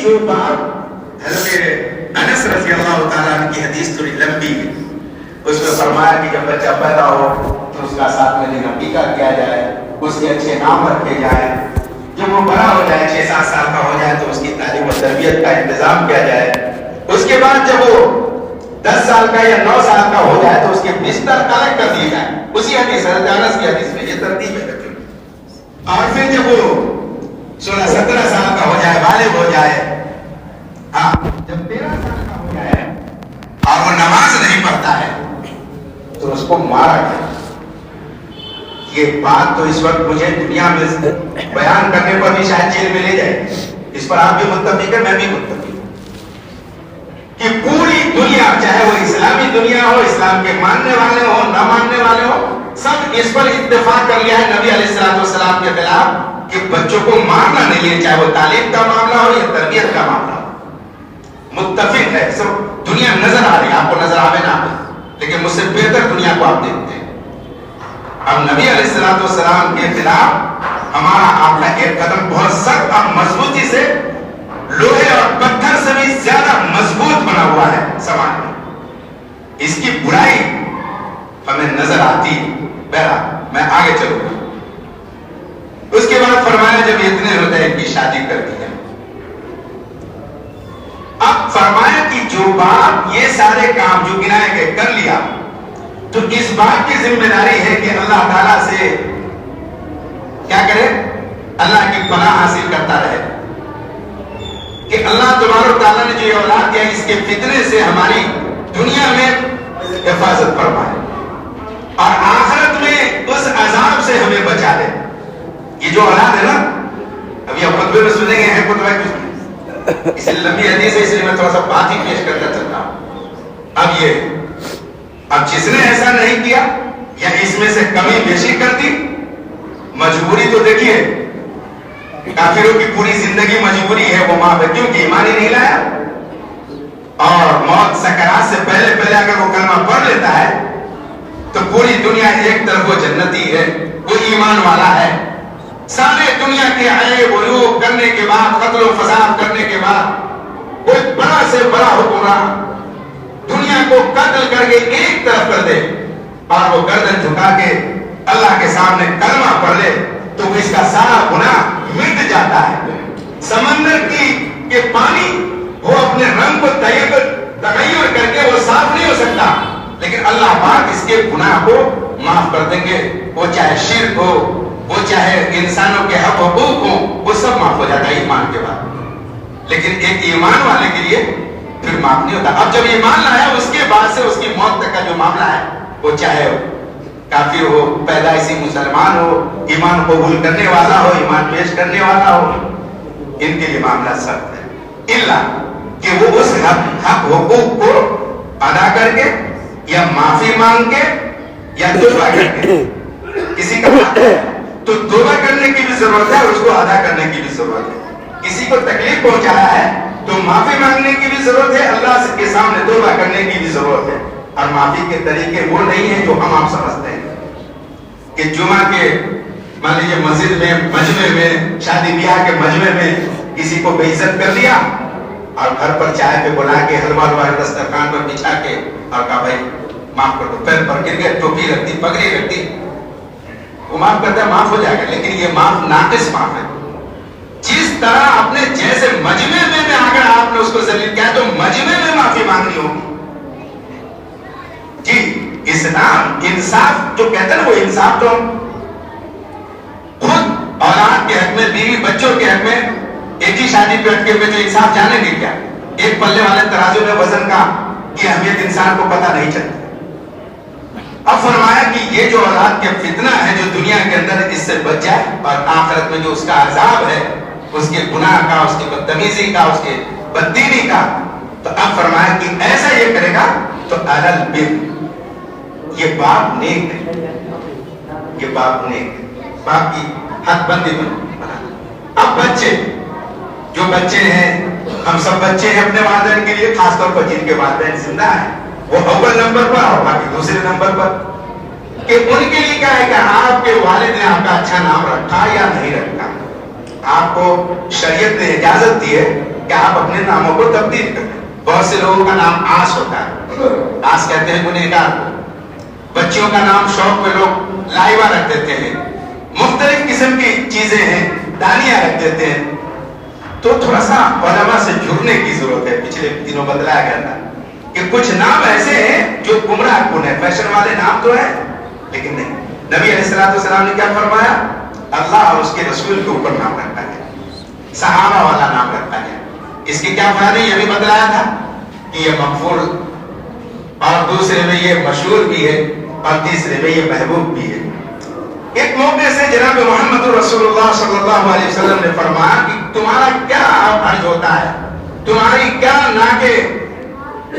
جو بات حضرت انس رضی اللہ تعالیٰ عنہ کی حدیث تھوڑی لمبی ہے، اس میں فرمایا کہ جب بچہ پیدا ہو تو اس کا 7 مہینے کا ٹیکہ کیا جائے، اس کے اچھے نام رکھے جائیں، جب وہ بڑا ہو جائے 6-7 سال کا ہو جائے تو اس کی تعلیم و تربیت کا انتظام کیا جائے، اس کے بعد جب وہ 10 سال کا یا 9 سال کا ہو جائے تو اس کے بستر الگ کر دیے جائے. اسی حدیث حضرت انس کی حدیث میں یہ ترتیب ہے. اور پھر جب وہ 16-17 سال کا ہو جائے، بالغ ہو جائے، ہاں جب 13 سال کا ہو جائے اور وہ نماز نہیں پڑھتا ہے تو اس کو مارا جائے. یہ بات تو اس وقت مجھے دنیا میں بیان کرنے پر بھی شاید جیل میں لے جائے. اس پر آپ بھی متفق ہیں، میں بھی متفق ہوں کہ پوری دنیا، چاہے وہ اسلامی دنیا ہو، اسلام کے ماننے والے ہو، نہ ماننے والے ہو، سب اس پر اتفاق کر لیا ہے نبی علیہ السلام کے خلاف کہ بچوں کو مارنا نہیں ہے، چاہے وہ تعلیم کا معاملہ ہو یا تربیت کا معاملہ ہو. متفق ہے سب. دنیا نظر آ رہی ہے، آپ کو نظر آوے نہ آوے، لیکن مجھ سے بہتر دنیا کو آپ دیکھتے ہیں. اب نبی علیہ السلام کے خلاف ہمارا آپ کا ایک قدم بہت سخت اور مضبوطی سے، لوہے اور پتھر سے بھی زیادہ مضبوط بنا ہوا ہے سماج میں. اس کی برائی ہمیں نظر آتی ہے. بہرحال میں آگے چلوں گا. اس کے بعد فرمایا جب اتنے ہوتے ہیں کہ شادی کر دی ہے. اب فرمایا کہ جو باپ یہ سارے کام جو گنائے گئے کر لیا تو اس بات کی ذمہ داری ہے کہ اللہ تعالیٰ سے کیا کرے؟ اللہ کی پناہ حاصل کرتا رہے کہ اللہ تبارک تعالیٰ نے جو یہ اولاد دیا اس کے فتنے سے ہماری دنیا میں حفاظت فرمائے اور آخرت میں اس عذاب سے ہمیں بچا دے. یہ جو اولاد ہے نا، ابھی آپ خطبے میں سنیں گے ہیں خطبہ کچھ، اس لیے لمبی حدیث ہے، اس لیے میں تھوڑا سا بات ہی پیش کرتا چلتا ہوں. اب جس نے ایسا نہیں کیا یا اس میں سے کمی بیشی کر دی، مجبوری تو دیکھیے کافروں کی پوری زندگی مجبوری ہے، وہ معاف ہے کیونکہ ایمان ہی نہیں لایا. اور موت سکرات سے پہلے اگر وہ کلمہ پڑھ لیتا ہے تو پوری دنیا ایک طرف وہ جنتی ہے، وہ ایمان والا ہے. سارے دنیا کے عیب عیوب کرنے کے بعد، قتل و فساد کرنے کے بعد، کوئی بڑا سے بڑا حکمران دنیا کو قتل کر کے ایک طرف کر دے اور وہ گردن جھکا کے اللہ کے سامنے کلمہ پڑھ لے تو اس کا سارا گناہ مٹ جاتا ہے. سمندر کے پانی وہ اپنے رنگ کو تغیر کر کے وہ صاف نہیں ہو سکتا، لیکن اللہ پاک اس کے گناہ کو معاف کر دیں گے. وہ چاہے شرک ہو، وہ چاہے انسانوں کے حق حقوق ہو، وہ سب معاف ہو جاتا ہے ایمان کے بعد. لیکن ایک ایمان والے کے لیے پھر معاف نہیں ہوتا. اب جب ایمان لایا اس کے بعد سے اس کی موت تک کا جو معاملہ ہے، وہ چاہے کافر ہو، پیدائشی مسلمان ہو، ایمان قبول کرنے والا ہو، ایمان پیش کرنے والا ہو، ان کے لیے معاملہ سخت ہے. الا کہ وہ اس حق حقوق کو ادا کر کے یا معافی مانگ کے یا توبہ کر کے، کسی کا حق ہے تو توبہ کرنے کی بھی ضرورت ہے اور اس کو ادا کرنے کی بھی ضرورت ہے. کسی کو تکلیف پہنچایا ہے تو معافی مانگنے کی بھی ضرورت ہے، اللہ کے سامنے توبہ کرنے کی بھی ضرورت ہے. اور معافی کے طریقے وہ نہیں ہیں جو ہم آپ سمجھتے ہیں کہ جمعہ کے مان لیجیے مسجد میں، مجمع میں، شادی بیاہ کے مجمع میں کسی کو بے عزت کر لیا اور گھر پر چائے پہ بلا کے حلوہ دسترخوان پر بچھا کے اور کہا بھائی معاف کر دو، پیر پر گر گئے، ٹوپی رکھ دی، پگڑی رکھ دی، وہ معاف کرتا ہے، معاف ہو جائے گا. لیکن یہ معاف ناقص معاف ہے. جس طرح اپنے جیسے مجمع میں اگر آپ نے اس کو ذلیل کیا تو مجمع میں معافی مانگنی ہوگی. جی اسلام انصاف جو کہتے ہیں نا، وہ انصاف تو خود اولاد کے حق میں، بیوی بچوں کے حق میں ایک ہی شادی پہ اٹکے ہوئے جو انصاف جانے گے کیا؟ ایک پلے والے ترازو میں وزن کا کی اہمیت انسان کو پتہ نہیں چلتی. اب فرمایا کہ یہ جو اولاد کے فتنہ ہے جو دنیا کے اندر اس سے بچ جائے اور آخرت میں جو اس کا عذاب ہے، اس کے گناہ کا، اس کی بدتمیزی کا، اس کے بددینی کا، تو اب فرمایا کہ ایسا یہ کرے گا تو علل بر، یہ باپ نیک ہے، یہ باپ نیک ہے، باپ کی حد بندی بنا. اب بچے جو بچے ہیں، ہم سب بچے ہیں اپنے والدین کے لیے، خاص طور پر جن کے والدین زندہ ہیں وہ اول نمبر پر اور باقی دوسرے نمبر پر، کہ ان کے لیے کیا ہے کہ آپ کے والد نے آپ کا اچھا نام رکھا یا نہیں رکھا. آپ کو شریعت نے اجازت دی ہے کہ آپ اپنے ناموں کو تبدیل کریں. بہت سے لوگوں کا نام آس ہوتا ہے, آس کہتے ہیں گنہگار کو. بچیوں کا نام شوق پہ لوگ لائبہ رکھ دیتے ہیں, مختلف قسم کی چیزیں ہیں, دانیہ رکھ دیتے ہیں. تو تھوڑا سا علماء سے جڑنے کی ضرورت ہے. پچھلے دنوں بتلایا گیا تھا کہ کچھ نام ایسے ہیں جو گمراہ کن ہے. فیشن والے نام تو ہیں لیکن نہیں. نبی علیہ السلام نے کیا فرمایا؟ اللہ اور اس کے رسول کے اوپر نام رکھا ہے, صحابہ والا نام رکھا ہے. اس کے کیا فائدے یہ بھی بتلایا تھا کہ یہ مقبول, اور دوسرے میں یہ مشہور بھی ہے, اور تیسرے میں یہ محبوب بھی ہے. ایک موقع سے جناب محمد رسول اللہ صلی اللہ علیہ وسلم نے فرمایا کہ تمہارا کیا حرج ہوتا ہے, تمہاری کیا ناکیں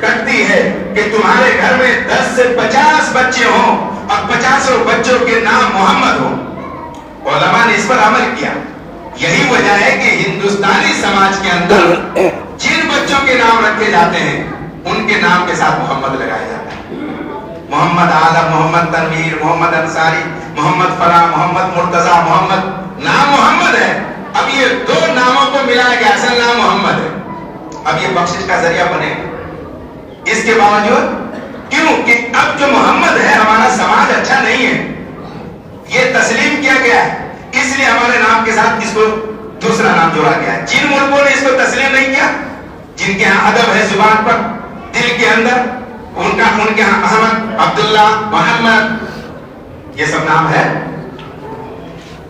کٹتی ہے کہ تمہارے گھر میں 10 سے 50 بچے ہوں اور 50 بچوں کے نام محمد ہوں. علماء نے اس پر عمل کیا. یہی وجہ ہے کہ ہندوستانی سماج کے اندر جن بچوں کے نام رکھے جاتے ہیں ان کے نام کے ساتھ محمد لگایا جاتا ہے. محمد عالم, محمد تنویر, محمد انصاری, محمد فلاں, محمد مرتضی, محمد نام محمد ہے. اب یہ دو ناموں کو ملا کے اصل نام محمد ہے. اب یہ بخشش کا ذریعہ بنے گا. اس کے باوجود کیوں کہ اب جو محمد ہے ہمارا سماج اچھا نہیں ہے, یہ تسلیم کیا گیا ہے, اس لیے ہمارے نام کے ساتھ اس کو دوسرا نام جوڑا گیا ہے. جن ملکوں نے اس کو تسلیم نہیں کیا, جن کے ہاں ادب ہے زبان پر, دل کے اندر, ان کے ہاں احمد, عبداللہ, محمد, یہ سب نام ہے.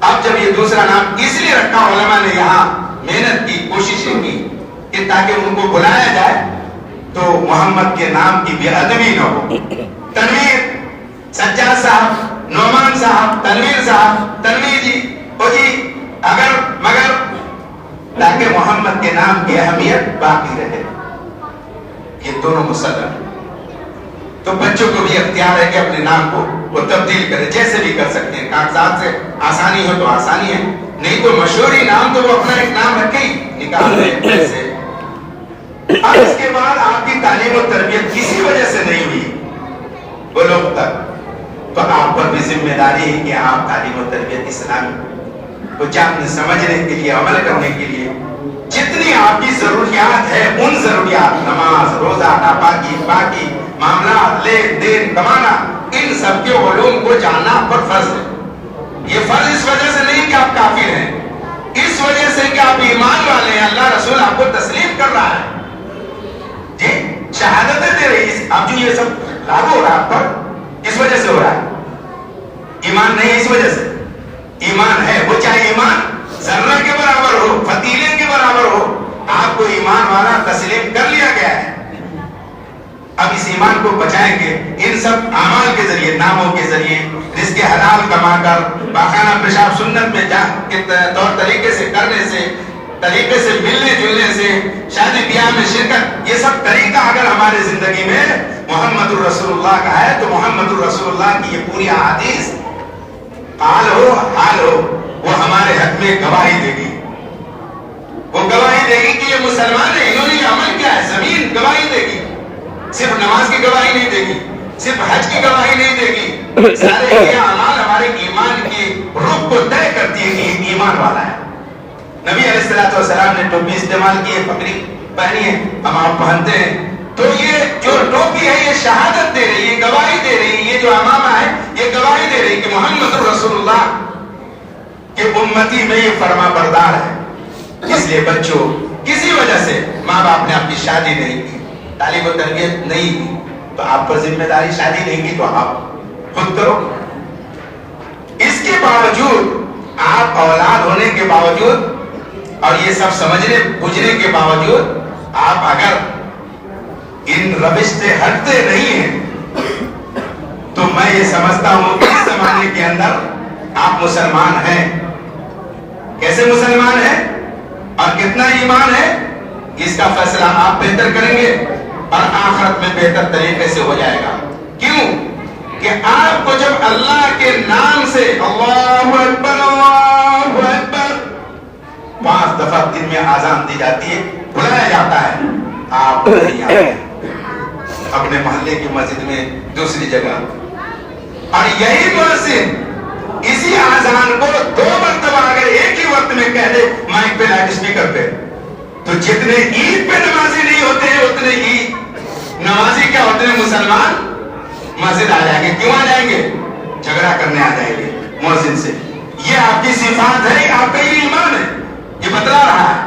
اب جب یہ دوسرا نام اس لیے رکھا, علماء نے یہاں محنت کی, کوششیں کی کہ تاکہ ان کو بلایا جائے تو محمد کے نام کی بے ادبی نہ ہو. تنویر, سجاد صاحب, نعمان صاحب, تنویر صاحب, تنویر جی, او جی, اگر مگر, تاکہ محمد کے نام کی اہمیت باقی رہے. یہ دونوں مسلم. تو بچوں کو بھی اختیار ہے کہ اپنے نام کو وہ تبدیل کرے, جیسے بھی کر سکتے ہیں. کاغذات سے آسانی ہو تو آسانی ہے, نہیں تو مشہوری نام تو وہ اپنا ایک نام رکھے ہی نکال رہے ہیں. اب اس کے بعد آپ کی تعلیم و تربیت کسی وجہ سے نہیں ہوئی وہ لوگ تک, تو آپ پر بھی ذمہ داری ہے کہ آپ تعلیم و تربیت اسلامی کو جاننے, سمجھنے کے لیے, عمل کرنے کے لیے جتنی آپ کی ضروریات ہے ان ضروریات, نماز, روزہ, ناپاکی, پاکی, معاملات, لین دین, کمانا, ان سب کے علوم کو جاننا آپ پر فرض ہے. یہ فرض اس وجہ سے نہیں کہ آپ کافر ہیں, اس وجہ سے کہ آپ ایمان والے ہیں, اللہ رسول آپ کو تسلیم کر رہا ہے, جی شہادتیں دے رہی ہے. اب جو یہ سب لاگو ہو رہا ہے آپ پر, کس وجہ سے ہو رہا ہے؟ ایمان نہیں ہے اس وجہ سے. ایمان ہے, وہ چاہے ایمان ذرہ کے برابر ہو, فتیلے کے برابر ہو, آپ کو ایمان والا تسلیم کر لیا گیا ہے. اب اس ایمان کو بچائیں گے ان سب اعمال کے ذریعے, ناموں کے ذریعے, رزق حلال کما کر, باخانہ پیشاب سنت میں جا کے طور طریقے سے کرنے سے, طریقے سے ملنے جلنے سے, شادی بیاہ میں شرکت, یہ سب طریقہ اگر ہمارے زندگی میں محمد الرسول اللہ کا ہے تو محمد الرسول اللہ کی یہ پوری احادیث حال ہو وہ ہمارے حق میں گواہی دے گی. وہ گواہی دے گی کہ یہ مسلمان ہیں, انہوں نے یہ عمل کیا ہے, زمین گواہی دے گی. صرف نماز کی گواہی نہیں دے گی, صرف حج کی گواہی نہیں دے گی, سارے یہ اعمال ہمارے ایمان کی رخ کو طے کرتی ہے کہ یہ ایمان والا ہے. نبی علیہ السلام نے ٹوپی استعمال کی ہے, پگڑی پہنی ہے, ہم آپ پہنتے ہیں, تو یہ جو ٹوپی ہے یہ شہادت دے رہی ہے, گواہی دے رہی ہے. یہ جو امامہ ہے یہ گواہی دے رہی ہے کہ محمد رسول اللہ کہ امتی میں یہ فرما بردار ہے. اس لیے بچوں, کسی وجہ سے ماں باپ نے آپ کی شادی نہیں کی, تعلیم و تربیت نہیں کی, تو آپ پر ذمہ داری, شادی نہیں کی تو آپ خود کرو. اس کے باوجود آپ اولاد ہونے کے باوجود اور یہ سب سمجھنے بوجھنے کے باوجود آپ اگر ان روش سے ہٹتے نہیں ہیں تو میں یہ سمجھتا ہوں کہ اس زمانے کے اندر آپ مسلمان ہیں. کیسے مسلمان ہیں اور کتنا ایمان ہے, اس کا فیصلہ آپ بہتر کریں گے اور آخرت میں بہتر طریقے سے ہو جائے گا. کیوں کہ آپ کو جب اللہ کے نام سے اللہ اکبر 5 دفعہ دن میں آزان دی جاتی ہے, بلایا جاتا ہے, آپ نہیں آتے اپنے محلے کی مسجد میں دوسری جگہ, اور یہی مؤذن اسی آزان کو 2 مرتبہ اگر ایک ہی وقت میں کہہ دے مائک پہ, لاؤڈ اسپیکر پہ, تو جتنے عید پہ نمازی نہیں ہوتے ہیں اتنے عید نمازی کیا ہوتے ہیں مسلمان مسجد آ جائیں گے. کیوں آ جائیں گے؟ جھگڑا کرنے آ جائیں گے مؤذن سے. یہ آپ کی صفات ہے, آپ کا یہ ایمان ہے, یہ بتلا رہا ہے.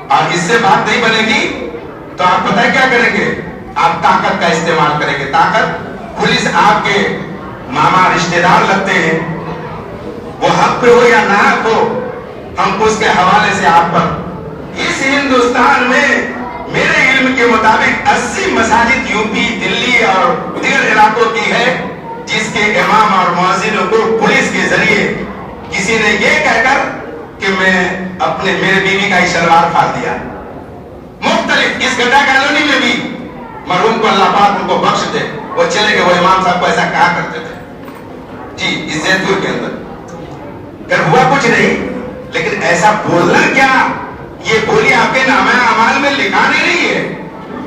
اور اس سے بات نہیں بنے گی تو آپ پتہ ہے کیا کریں گے؟ آپ طاقت کا استعمال کریں گے. طاقت, پولیس آپ کے ماما رشتہ دار لگتے ہیں, وہ حق پہ ہو یا نہ حق ہو, ہم اس کے حوالے سے آپ پر. اس ہندوستان میں میرے علم کے مطابق 80 مساجد یو پی, دلی اور دیگر علاقوں کی ہے جس کے امام اور مؤذنوں کو پولیس کے ذریعے کسی نے یہ کہہ کر کہ میں میرے بیوی کا ہی شلوار پھاڑ دیا. مختلف اس گڈھا کالونی میں بھی مرحوم کو اللہ پاک ان کو بخش دے, وہ چلے گئے, وہ امام صاحب کو ایسا کہا کرتے تھے جی اس زید پور کے اندر. پھر ہوا کچھ نہیں, لیکن ایسا بولنا کیا, یہ بولی آپ کے نامہ اعمال میں لکھانے نہیں ہے,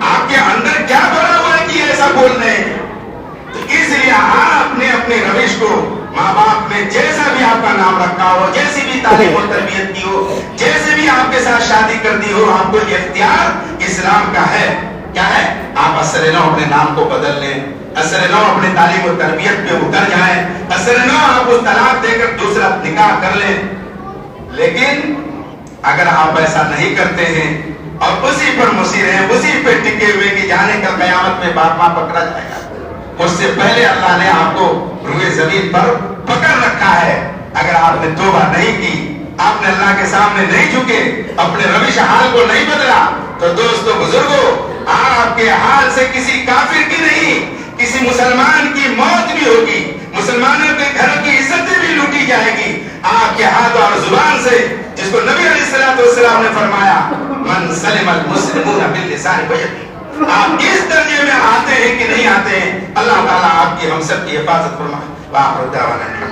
آپ کے اندر کیا بھرا ہوا ہے کہ ایسا بول رہے ہیں. تو اس لیے آپ اپنے اپنے روش کو, ماں باپ نے جیسا بھی آپ کا نام رکھا ہو, جیسی بھی تعلیم و تربیت کی ہو, جیسے بھی آپ کے ساتھ شادی کر دی ہو, آپ کو اختیار اسلام کا ہے. کیا ہے؟ آپ اثر نو اپنے نام کو بدل لیں, اثر نو اپنے تعلیم و تربیت پہ اتر جائیں, اثر نو آپ اس طلاق دے کر دوسرا نکاح کر لیں. لیکن اگر آپ ایسا نہیں کرتے ہیں اور اسی پر مصر ہیں, اسی پہ ٹکے ہوئے کہ جانے کا قیامت میں باپ ماں پکڑا جائے گا, اس سے پہلے اللہ نے آپ کو روئے زمین پر پکڑ رکھا ہے. اگر آپ نے توبہ نہیں کی, آپ نے اللہ کے سامنے نہیں جھکے, اپنے روش حال کو نہیں بدلا, تو دوستو بزرگوں, آپ کے حال سے کسی کافر کی نہیں, کسی مسلمان کی موت بھی ہوگی, مسلمانوں کے گھروں کی عزتیں بھی لوٹی جائے گی آپ کے ہاتھ اور زبان سے, جس کو نبی علیہ الصلوۃ والسلام نے فرمایا من سلم المسلمون باللسان ویده. آپ اس درجے میں آتے ہیں کہ نہیں آتے ہیں, اللہ تعالیٰ آپ کی ہم سب کی حفاظت فرمائے. وآخر دعوانا